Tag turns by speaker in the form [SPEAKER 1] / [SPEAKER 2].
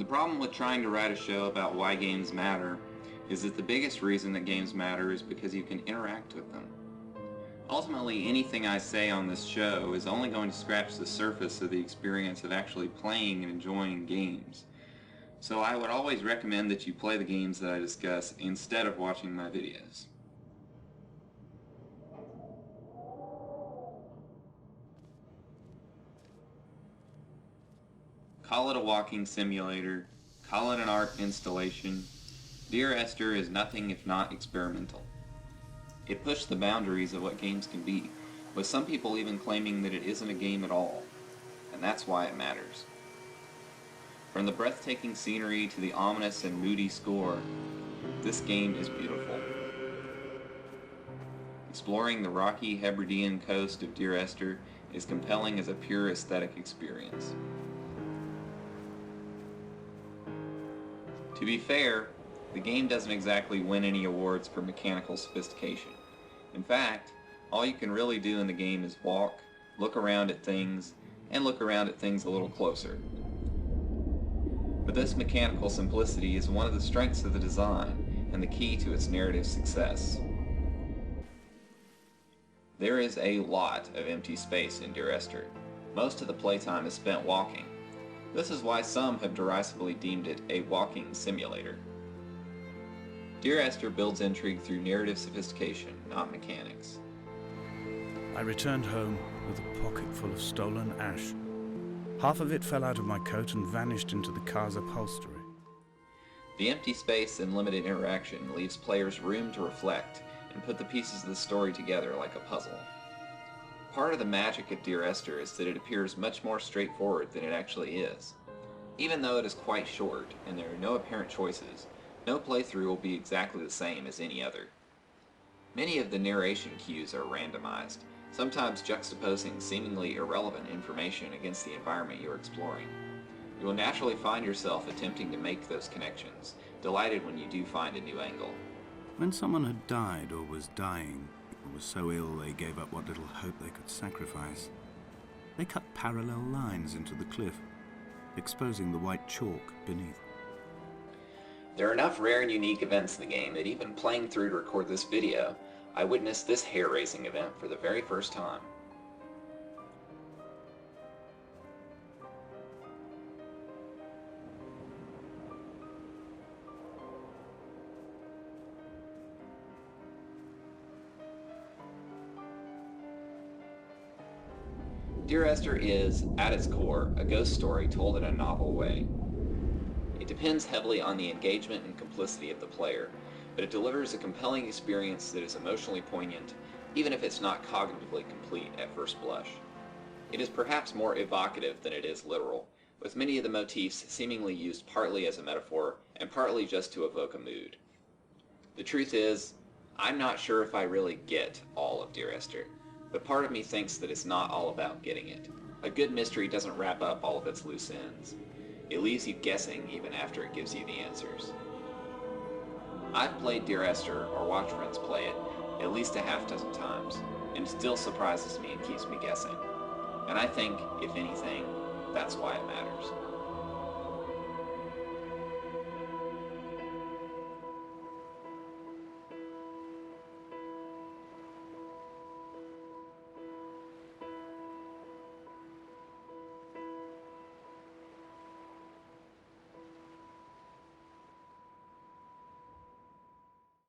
[SPEAKER 1] The problem with trying to write a show about why games matter is that the biggest reason that games matter is because you can interact with them. Ultimately, anything I say on this show is only going to scratch the surface of the experience of actually playing and enjoying games. So I would always recommend that you play the games that I discuss instead of watching my videos. Call it a walking simulator, call it an art installation. Dear Esther is nothing if not experimental. It pushed the boundaries of what games can be, with some people even claiming that it isn't a game at all, and that's why it matters. From the breathtaking scenery to the ominous and moody score, this game is beautiful. Exploring the rocky Hebridean coast of Dear Esther is compelling as a pure aesthetic experience. To be fair, the game doesn't exactly win any awards for mechanical sophistication. In fact, all you can really do in the game is walk, look around at things, and look around at things a little closer. But this mechanical simplicity is one of the strengths of the design and the key to its narrative success. There is a lot of empty space in Dear Esther. Most of the playtime is spent walking. This is why some have derisively deemed it a walking simulator. Dear Esther builds intrigue through narrative sophistication, not mechanics.
[SPEAKER 2] I returned home with a pocket full of stolen ash. Half of it fell out of my coat and vanished into the car's upholstery.
[SPEAKER 1] The empty space and limited interaction leaves players room to reflect and put the pieces of the story together like a puzzle. Part of the magic of Dear Esther is that it appears much more straightforward than it actually is. Even though it is quite short and there are no apparent choices, no playthrough will be exactly the same as any other. Many of the narration cues are randomized, sometimes juxtaposing seemingly irrelevant information against the environment you are exploring. You will naturally find yourself attempting to make those connections, delighted when you do find a new angle.
[SPEAKER 2] When someone had died or was dying, or was so ill they gave up what little hope they could sacrifice, they cut parallel lines into the cliff, exposing the white chalk beneath.
[SPEAKER 1] There are enough rare and unique events in the game that even playing through to record this video, I witnessed this hair-raising event for the very first time. Dear Esther is, at its core, a ghost story told in a novel way. It depends heavily on the engagement and complicity of the player, but it delivers a compelling experience that is emotionally poignant, even if it's not cognitively complete at first blush. It is perhaps more evocative than it is literal, with many of the motifs seemingly used partly as a metaphor and partly just to evoke a mood. The truth is, I'm not sure if I really get all of Dear Esther, but part of me thinks that it's not all about getting it. A good mystery doesn't wrap up all of its loose ends. It leaves you guessing even after it gives you the answers. I've played Dear Esther or watched friends play it at least a half dozen times, and it still surprises me and keeps me guessing. And I think, if anything, that's why it matters.